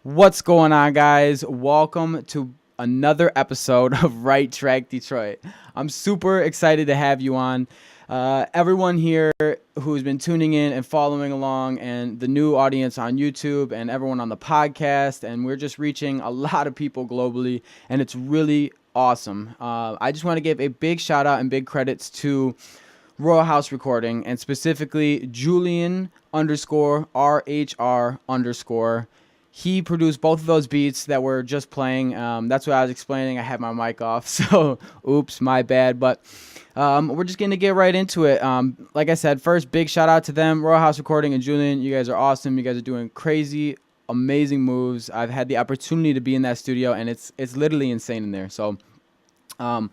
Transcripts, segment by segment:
What's going on, guys? Welcome to another episode of Right Track Detroit. I'm super excited to have you on. Everyone here who's been tuning in and following along, and the new audience on YouTube, and everyone on the podcast, and we're just reaching a lot of people globally, and it's really awesome. I just want to give a big shout out and big credits to Royal House Recording, and specifically Julian underscore RHR underscore. He produced both of those beats that we're just playing. That's what I was explaining. I had my mic off, so oops, my bad. But we're just going to get right into it. Like I said, first, big shout out to them, Royal House Recording and Julian. You guys are awesome. You guys are doing crazy, amazing moves. I've had the opportunity to be in that studio, and it's literally insane in there. So um,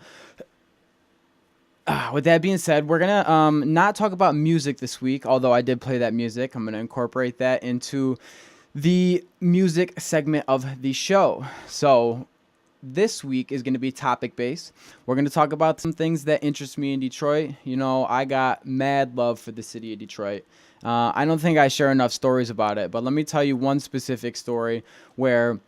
with that being said, we're gonna not talk about music this week, although I did play that music. I'm gonna incorporate that into the music segment of the show. So this week is gonna be topic based. We're gonna talk about some things that interest me in Detroit. You know, I got mad love for the city of Detroit. I don't think I share enough stories about it, but let me tell you one specific story where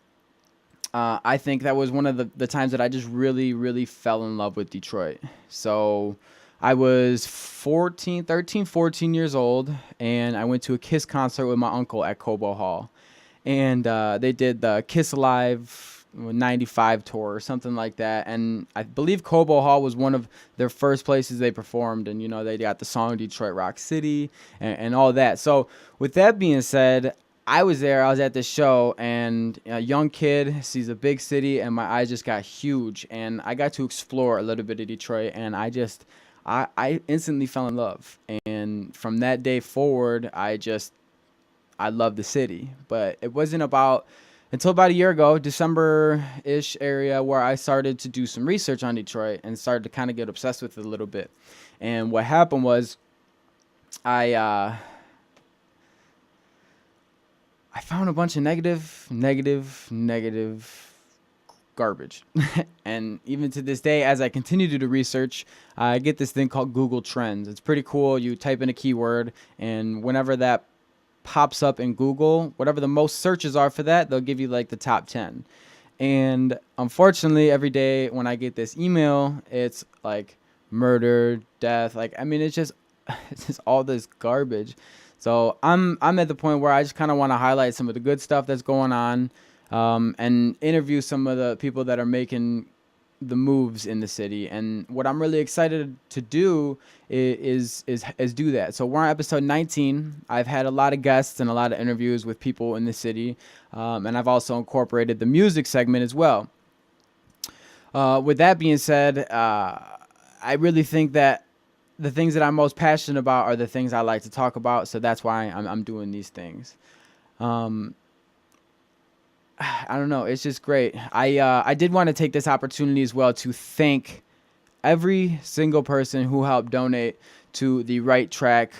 I think that was one of the times that I just really, really fell in love with Detroit. So I was 14 years old, and I went to a Kiss concert with my uncle at Cobo Hall. And they did the Kiss Alive 95 tour or something like that. And I believe Cobo Hall was one of their first places they performed. And, you know, they got the song Detroit Rock City and all that. So with that being said, I was there. I was at the show, and a young kid sees a big city, and my eyes just got huge. And I got to explore a little bit of Detroit, and I instantly fell in love. And from that day forward, I love the city. But it wasn't about until about a year ago, December-ish area, where I started to do some research on Detroit and started to kind of get obsessed with it a little bit. And what happened was I uh, I found a bunch of negative garbage. And even to this day, as I continue to do research, I get this thing called Google Trends. It's pretty cool. You type in a keyword, and whenever that pops up in Google, whatever the most searches are for that, they'll give you like the top 10. And unfortunately, every day when I get this email, it's like murder, death. Like, I mean, it's just it's just all this garbage. So I'm at the point where I just kind of want to highlight some of the good stuff that's going on, and interview some of the people that are making the moves in the city. And what I'm really excited to do is do that. So we're on episode 19. I've had a lot of guests and a lot of interviews with people in the city, and I've also incorporated the music segment as well. With that being said, I really think that the things that I'm most passionate about are the things I like to talk about. So that's why I'm doing these things. Um, I don't know. It's just great. I did want to take this opportunity as well to thank every single person who helped donate to the Right Track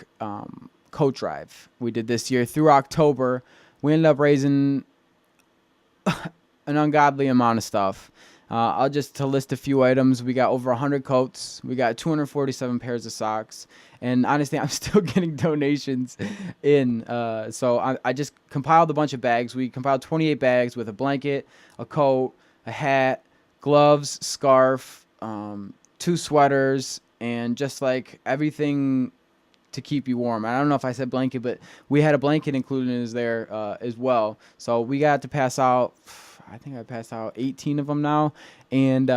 coat drive we did this year through October. We ended up raising an ungodly amount of stuff. I'll just to list a few items. We got over 100 coats. We got 247 pairs of socks. And honestly, I'm still getting donations in. So I just compiled a bunch of bags. We compiled 28 bags with a blanket, a coat, a hat, gloves, scarf, two sweaters, and just like everything to keep you warm. I don't know if I said blanket, but we had a blanket included in there as well. So we got to pass out, I think I passed out 18 of them now. And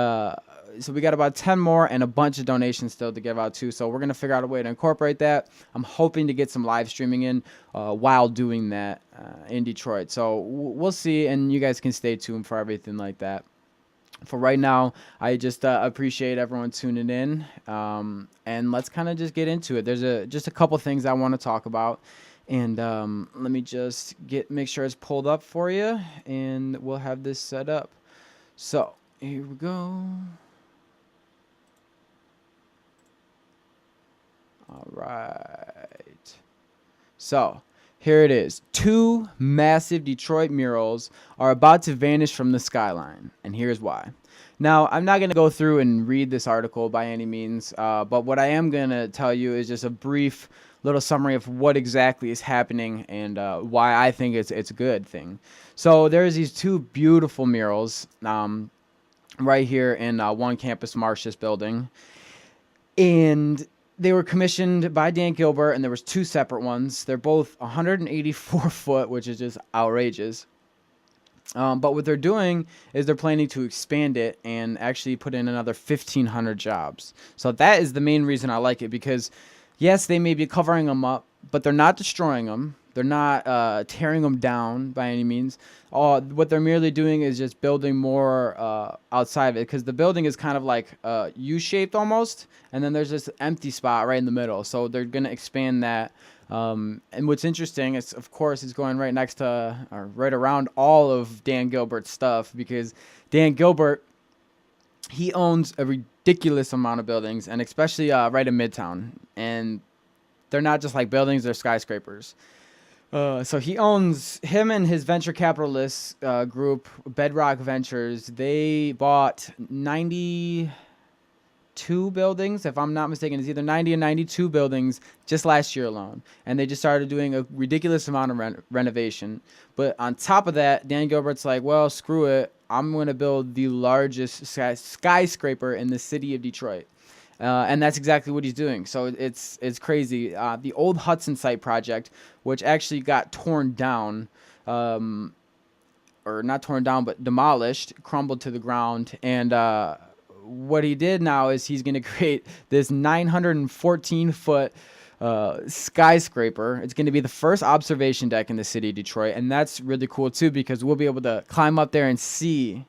so we got about 10 more and a bunch of donations still to give out too. So we're going to figure out a way to incorporate that. I'm hoping to get some live streaming in while doing that in Detroit. So we'll see, and you guys can stay tuned for everything like that. For right now, I just appreciate everyone tuning in, and let's kind of just get into it. There's just a couple things I want to talk about, and let me just make sure it's pulled up for you, and we'll have this set up. So here we go. All right. So here it is. Two massive Detroit murals are about to vanish from the skyline, and here's why. Now, I'm not going to go through and read this article by any means, but what I am going to tell you is just a brief little summary of what exactly is happening and why I think it's a good thing. So there's these two beautiful murals right here in One Campus Martius building, and they were commissioned by Dan Gilbert, and there was two separate ones. They're both 184 foot, which is just outrageous. But what they're doing is they're planning to expand it and actually put in another 1,500 jobs. So that is the main reason I like it, because yes, they may be covering them up, but they're not destroying them. They're not tearing them down by any means. What they're merely doing is just building more outside of it, because the building is kind of like U-shaped almost, and then there's this empty spot right in the middle. So they're going to expand that. And what's interesting is, of course, it's going right next to, or right around all of Dan Gilbert's stuff, because Dan Gilbert, he owns a ridiculous amount of buildings, and especially right in Midtown. And they're not just like buildings, they're skyscrapers. So him and his venture capitalist group, Bedrock Ventures, they bought 92 buildings, if I'm not mistaken. It's either 90 or 92 buildings just last year alone. And they just started doing a ridiculous amount of renovation. But on top of that, Dan Gilbert's like, well, screw it. I'm going to build the largest skyscraper in the city of Detroit. And that's exactly what he's doing. So it's crazy. The old Hudson site project, which actually got torn down, or not torn down, but demolished, crumbled to the ground. And what he did now is he's going to create this 914-foot skyscraper. It's going to be the first observation deck in the city of Detroit. And that's really cool, too, because we'll be able to climb up there and see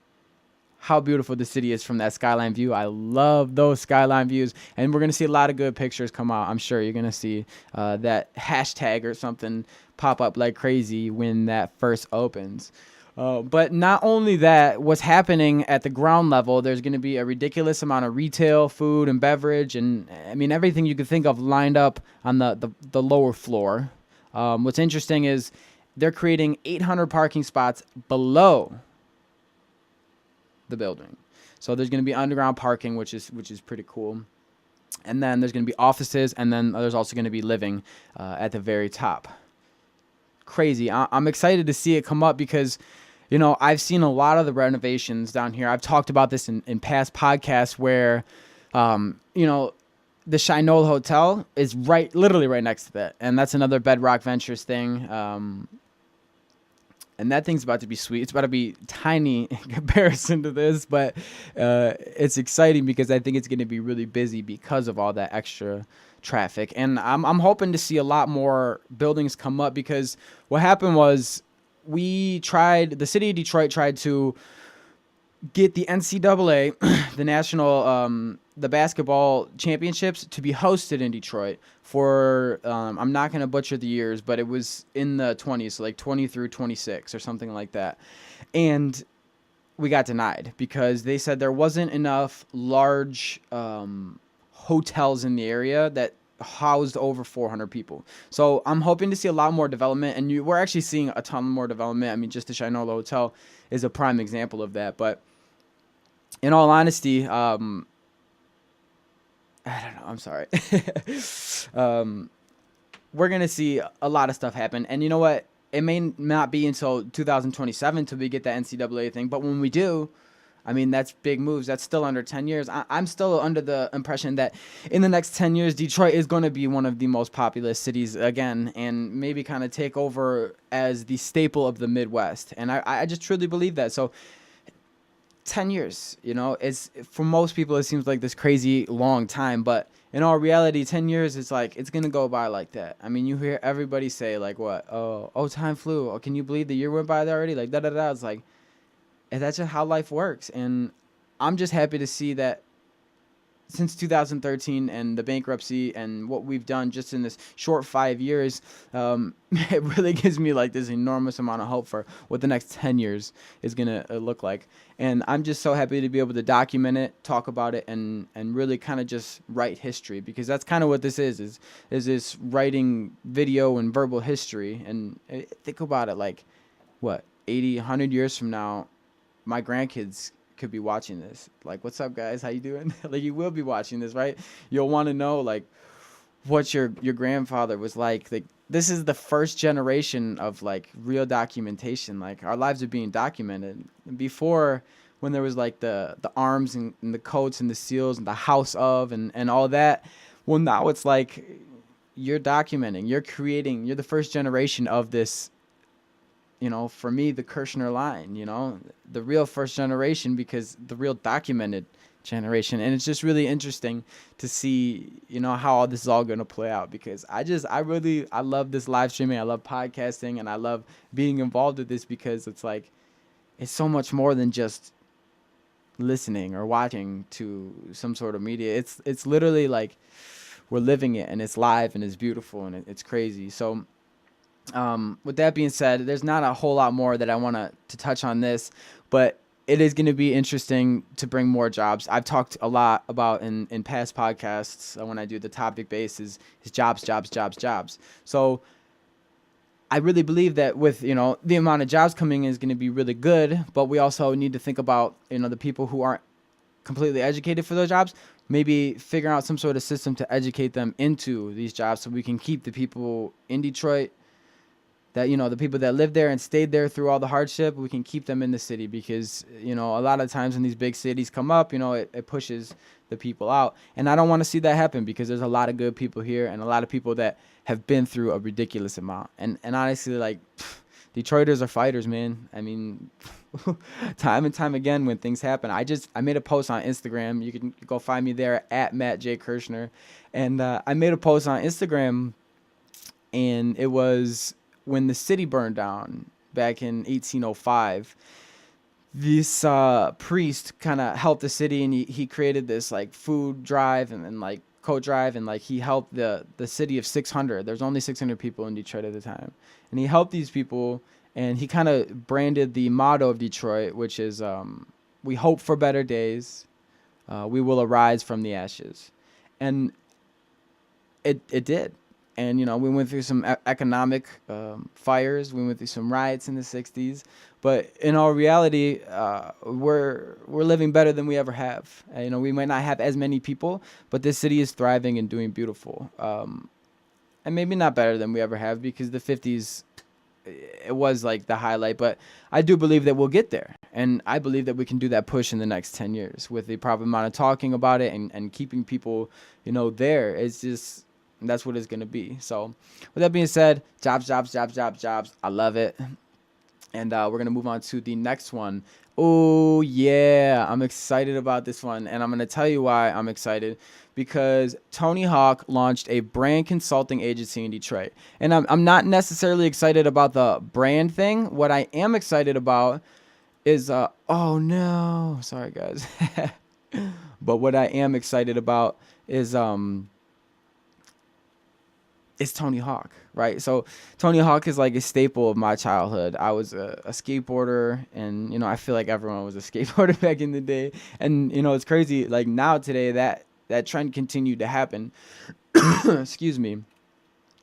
how beautiful the city is from that skyline view. I love those skyline views, and we're going to see a lot of good pictures come out. I'm sure you're going to see that hashtag or something pop up like crazy when that first opens. But not only that, what's happening at the ground level, there's going to be a ridiculous amount of retail, food, and beverage, and I mean everything you could think of lined up on the lower floor. What's interesting is they're creating 800 parking spots below the building. So there's going to be underground parking, which is pretty cool. And then there's going to be offices, and then there's also going to be living at the very top. Crazy. I'm excited to see it come up because, you know, I've seen a lot of the renovations down here. I've talked about this in past podcasts where, you know, the Shinola Hotel is literally right next to that. And that's another Bedrock Ventures thing. And that thing's about to be sweet. It's about to be tiny in comparison to this, but it's exciting because I think it's going to be really busy because of all that extra traffic. And I'm hoping to see a lot more buildings come up, because what happened was the city of Detroit tried to get the NCAA, the national, the basketball championships, to be hosted in Detroit for, I'm not going to butcher the years, but it was in the 20s, so like 20 through 26 or something like that. And we got denied because they said there wasn't enough large hotels in the area that housed over 400 people. So I'm hoping to see a lot more development, and we're actually seeing a ton more development. I mean, just the Shinola Hotel is a prime example of that. But in all honesty, I don't know. I'm sorry. We're going to see a lot of stuff happen. And you know what? It may not be until 2027 till we get that NCAA thing. But when we do, I mean, that's big moves. That's still under 10 years. I'm still under the impression that in the next 10 years, Detroit is going to be one of the most populous cities again, and maybe kind of take over as the staple of the Midwest. And I just truly believe that. So 10 years, you know, it's, for most people, it seems like this crazy long time, but in all reality, 10 years, it's like, it's going to go by like that. I mean, you hear everybody say like, what? Oh, time flew. Oh, can you believe the year went by already? Like, da-da-da. It's like, and that's just how life works. And I'm just happy to see that since 2013 and the bankruptcy and what we've done just in this short 5 years, it really gives me like this enormous amount of hope for what the next 10 years is going to look like. And I'm just so happy to be able to document it, talk about it, and really kind of just write history, because that's kind of what this is this writing video and verbal history. And think about it, like, what, 80, 100 years from now, my grandkids could be watching this. Like, what's up, guys? How you doing? Like, you will be watching this, right? You'll want to know, like, what your grandfather was like this is the first generation of like real documentation. Like our lives are being documented. Before, when there was like the arms and the coats and the seals and the house of and all that, well, now it's like you're documenting, you're creating, you're the first generation of this, for me, the Kirshner line, the real first generation, because the real documented generation. And it's just really interesting to see, how all this is all going to play out, because I love this live streaming. I love podcasting, and I love being involved with this, because it's like, it's so much more than just listening or watching to some sort of media. It's literally like we're living it, and it's live, and it's beautiful, and it's crazy. So with that being said, there's not a whole lot more that I want to touch on this, but it is going to be interesting to bring more jobs. I've talked a lot about in past podcasts, when I do the topic base, is jobs. So I really believe that with, the amount of jobs coming in is going to be really good, but we also need to think about, the people who aren't completely educated for those jobs, maybe figure out some sort of system to educate them into these jobs, so we can keep the people in Detroit, that, the people that live there and stayed there through all the hardship, we can keep them in the city, because, a lot of times when these big cities come up, it pushes the people out. And I don't want to see that happen, because there's a lot of good people here, and a lot of people that have been through a ridiculous amount. And honestly, like, Detroiters are fighters, man. I mean, time and time again when things happen. I made a post on Instagram. You can go find me there at Matt J. Kirshner. And I made a post on Instagram, and it was when the city burned down back in 1805. This priest kind of helped the city, and he created this like food drive and like coat drive, and like he helped the city of 600. There's only 600 people in Detroit at the time, and he helped these people, and he kind of branded the motto of Detroit, which is we hope for better days, we will arise from the ashes. And it did. And, we went through some economic fires. We went through some riots in the 60s. But in all reality, we're living better than we ever have. We might not have as many people, but this city is thriving and doing beautiful. And maybe not better than we ever have, because the 50s, it was like the highlight. But I do believe that we'll get there. And I believe that we can do that push in the next 10 years with the proper amount of talking about it and keeping people, there. It's just... that's what it's going to be. So with that being said, jobs. I love it. And we're going to move on to the next one. Oh, yeah. I'm excited about this one. And I'm going to tell you why I'm excited. Because Tony Hawk launched a brand consulting agency in Detroit. And I'm not necessarily excited about the brand thing. What I am excited about is, oh, no. Sorry, guys. But what I am excited about is... it's Tony Hawk, right? So Tony Hawk is like a staple of my childhood. I was a skateboarder, and, I feel like everyone was a skateboarder back in the day. And, it's crazy. Like now today, that trend continued to happen. Excuse me.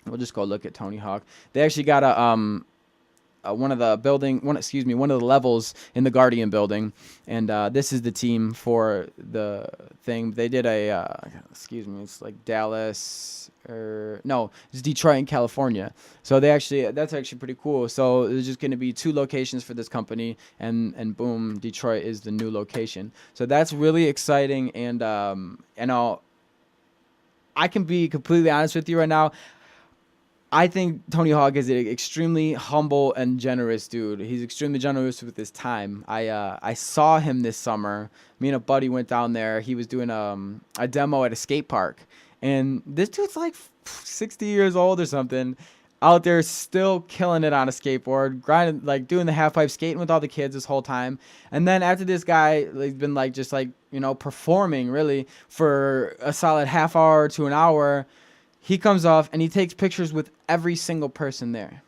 We'll just go look at Tony Hawk. They actually got one of the levels in the Guardian building, and this is the team for the thing. They did it's like Dallas, it's Detroit and California. So that's actually pretty cool. So there's just going to be 2 locations for this company, and boom, Detroit is the new location. So that's really exciting, and I can be completely honest with you right now. I think Tony Hawk is an extremely humble and generous dude. He's extremely generous with his time. I saw him this summer. Me and a buddy went down there. He was doing a demo at a skate park. And this dude's like 60 years old or something, out there still killing it on a skateboard, grinding, like doing the half pipe, skating with all the kids this whole time. And then after this guy, he's been like just like, performing really for a solid half hour to an hour. He comes off and he takes pictures with every single person there.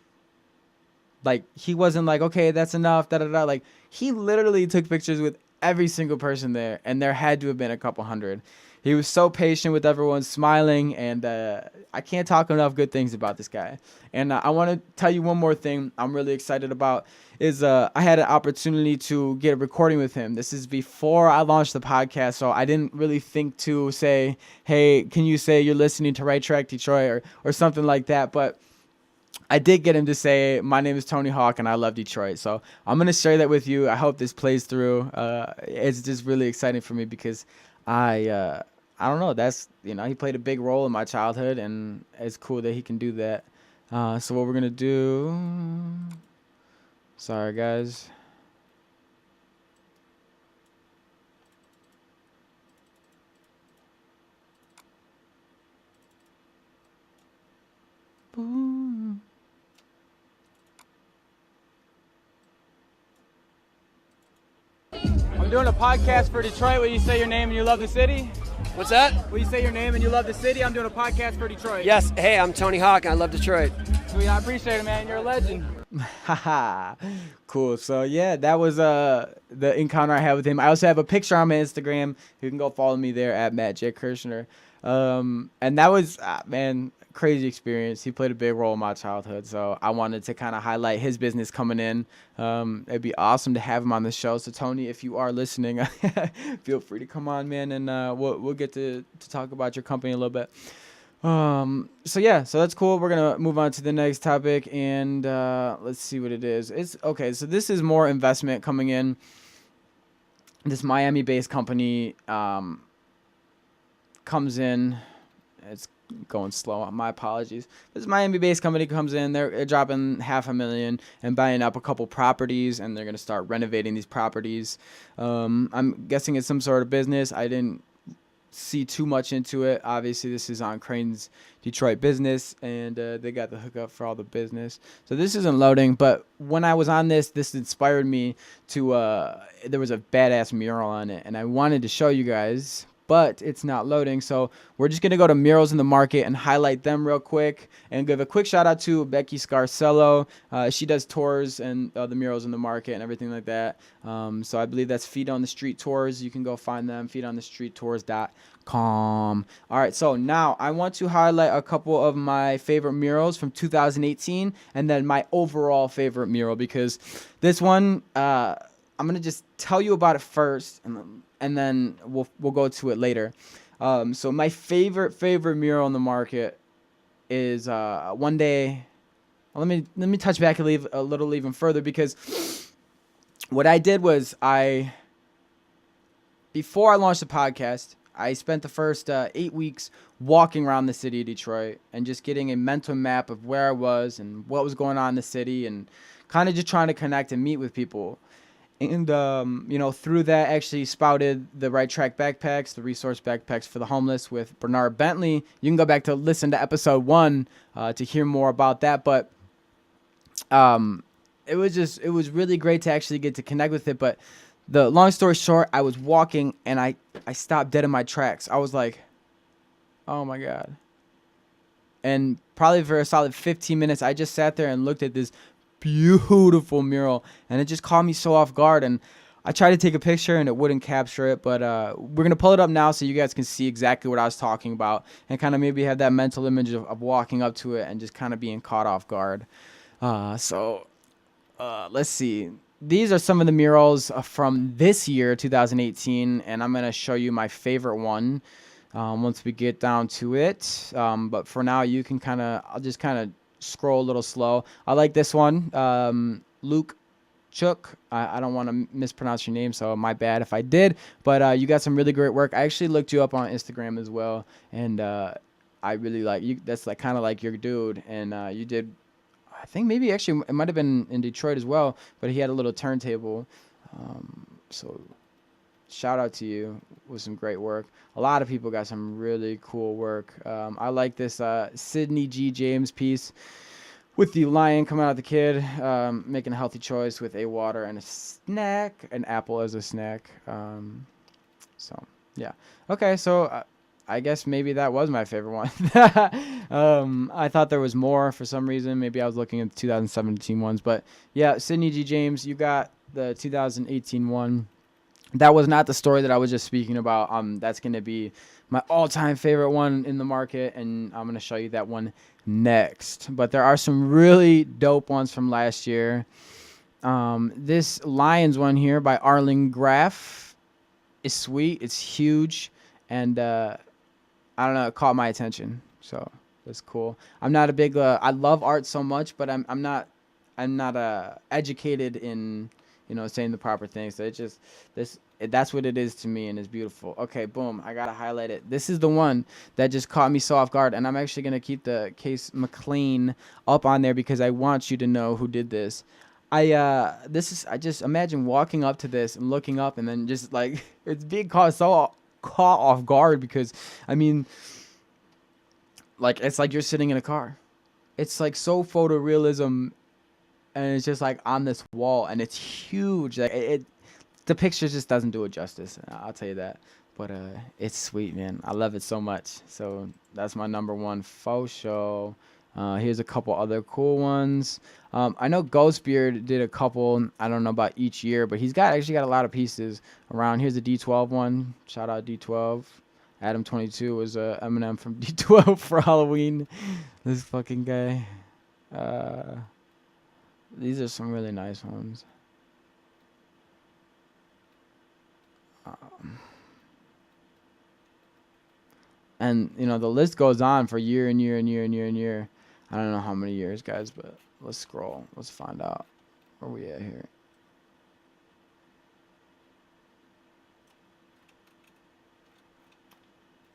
Like, he wasn't like, okay, that's enough, da-da-da. Like, he literally took pictures with every single person there, and there had to have been a couple hundred. He was so patient with everyone, smiling, and I can't talk enough good things about this guy. And I want to tell you one more thing I'm really excited about is I had an opportunity to get a recording with him. This is before I launched the podcast, so I didn't really think to say, hey, can you say you're listening to Right Track Detroit or something like that, but I did get him to say, my name is Tony Hawk and I love Detroit. So I'm going to share that with you. I hope this plays through. It's just really exciting for me because I don't know. That's, he played a big role in my childhood, and it's cool that he can do that. So what we're going to do, sorry guys. Boom. I'm doing a podcast for Detroit. Will you say your name and you love the city? What's that? Will you say your name and you love the city? I'm doing a podcast for Detroit. Yes. Hey, I'm Tony Hawk, and I love Detroit. Sweet, I appreciate it, man. You're a legend. Haha. Cool. So, yeah, that was the encounter I had with him. I also have a picture on my Instagram. You can go follow me there at Matt J. Kirshner. And that was, man, crazy experience. He played a big role in my childhood, so I wanted to kind of highlight his business coming in. It'd be awesome to have him on the show. So Tony, if you are listening, feel free to come on, man, and we'll get to talk about your company a little bit. So yeah, so that's cool. We're gonna move on to the next topic, and let's see what it is. It's okay. So this is more investment coming in. This Miami-based company comes in. It's going slow. My apologies. This Miami-based company comes in. They're dropping $500,000 and buying up a couple properties, and they're going to start renovating these properties. I'm guessing it's some sort of business. I didn't see too much into it. Obviously, this is on Crane's Detroit Business, and they got the hookup for all the business. So this isn't loading, but when I was on this inspired me to, there was a badass mural on it, and I wanted to show you guys, but it's not loading. So we're just going to go to murals in the market and highlight them real quick and give a quick shout out to Becky Scarcello. She does tours and the murals in the market and everything like that. So I believe that's Feet on the Street Tours. You can go find them, feetonthestreettours.com. All right, so now I want to highlight a couple of my favorite murals from 2018 and then my overall favorite mural, because this one, I'm going to just tell you about it first, and then we'll go to it later. So my favorite mural in the market is one day. Let me touch back and leave a little even further, because what I did was before I launched the podcast, I spent the first 8 weeks walking around the city of Detroit and just getting a mental map of where I was and what was going on in the city, and kind of just trying to connect and meet with people. And, through that actually spouted the Right Track backpacks, the resource backpacks for the homeless with Bernard Bentley. You can go back to listen to episode 1 to hear more about that. But it was really great to actually get to connect with it. But the long story short, I was walking and I stopped dead in my tracks. I was like, oh my God. And probably for a solid 15 minutes, I just sat there and looked at this beautiful mural, and it just caught me so off guard. And I tried to take a picture and it wouldn't capture it, but we're gonna pull it up now so you guys can see exactly what I was talking about, and kind of maybe have that mental image of walking up to it and just kind of being caught off guard. So let's see. These are some of the murals from this year, 2018, and I'm gonna show you my favorite one once we get down to it. But for now, you can I'll just kind of scroll a little slow. I like this one. Luke Chook. I don't want to mispronounce your name, so my bad if I did. But you got some really great work. I actually looked you up on Instagram as well, and I really like you. That's like kind of like your dude, and you did. I think maybe actually it might have been in Detroit as well, but he had a little turntable. So shout out to you with some great work. A lot of people got some really cool work. I like this Sidney G. James piece with the lion coming out of the kid, making a healthy choice with a water and a snack, an apple as a snack. So, yeah. Okay, so I guess maybe that was my favorite one. I thought there was more for some reason. Maybe I was looking at the 2017 ones. But, yeah, Sidney G. James, you got the 2018 one. that was not the story that I was just speaking about. That's going to be my all-time favorite one in the market, and I'm going to show you that one next. But there are some really dope ones from last year. This Lions one here by Arlen Graff is sweet. It's huge, and I don't know, it caught my attention. So that's cool. I'm not a big. I love art so much, but I'm not educated in saying the proper things. So it just that's what it is to me, and it's beautiful. Okay, boom. I gotta highlight it. This is the one that just caught me so off guard, and I'm actually gonna keep the Case McLean up on there because I want you to know who did this. I just imagine walking up to this and looking up and then just like it's being caught off guard because I mean like it's like you're sitting in a car. It's like so photorealism, and it's just like on this wall, and it's huge. Like the picture just doesn't do it justice. I'll tell you that. But it's sweet, man. I love it so much. So that's my number one faux show. Here's a couple other cool ones. I know Ghostbeard did a couple. I don't know about each year, but he's actually got a lot of pieces around. Here's a D12 one. Shout out D12. Adam 22 was Eminem from D12 for Halloween. This fucking guy. These are some really nice ones. And the list goes on for year and year and year and year and year. I don't know how many years, guys, but let's scroll. Let's find out where we at here.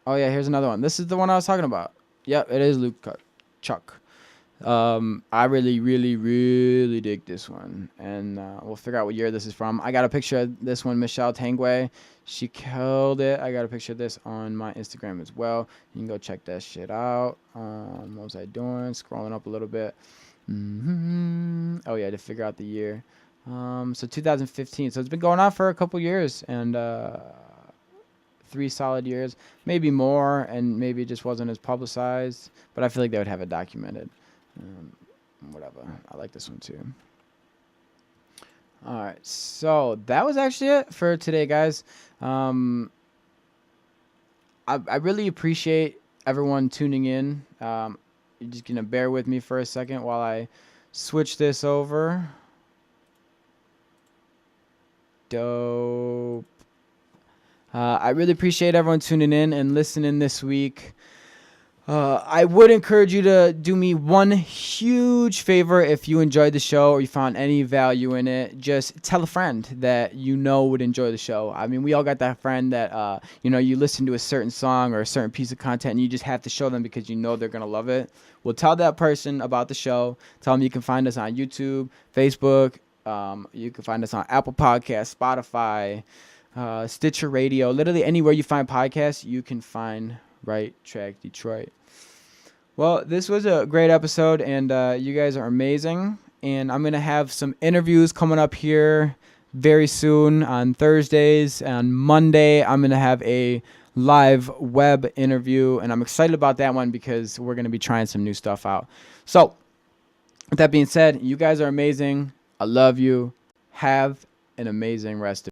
Oh yeah, here's another one. This is the one I was talking about. Yep, it is Chuck. I really, really, really dig this one, and we'll figure out what year this is from. I got a picture of this one, Michelle Tangway. She killed it. I got a picture of this on my Instagram as well. You can go check that shit out. What was I doing? Scrolling up a little bit. Oh yeah, to figure out the year. So 2015. So it's been going on for a couple years, and 3 solid years, maybe more, and maybe it just wasn't as publicized. But I feel like they would have it documented. Whatever. I like this one too. All right, so that was actually it for today, guys. I really appreciate everyone tuning in. You're just gonna bear with me for a second while I switch this over. Dope. I really appreciate everyone tuning in and listening this week. I would encourage you to do me one huge favor if you enjoyed the show or you found any value in it. Just tell a friend that would enjoy the show. I mean, we all got that friend that, you listen to a certain song or a certain piece of content and you just have to show them because they're going to love it. Well, tell that person about the show. Tell them you can find us on YouTube, Facebook. You can find us on Apple Podcasts, Spotify, Stitcher Radio. Literally anywhere you find podcasts, you can find Right Trac Detroit. Well, this was a great episode, and you guys are amazing. And I'm going to have some interviews coming up here very soon on Thursdays. On Monday, I'm going to have a live web interview, and I'm excited about that one because we're going to be trying some new stuff out. So, with that being said, you guys are amazing. I love you. Have an amazing rest of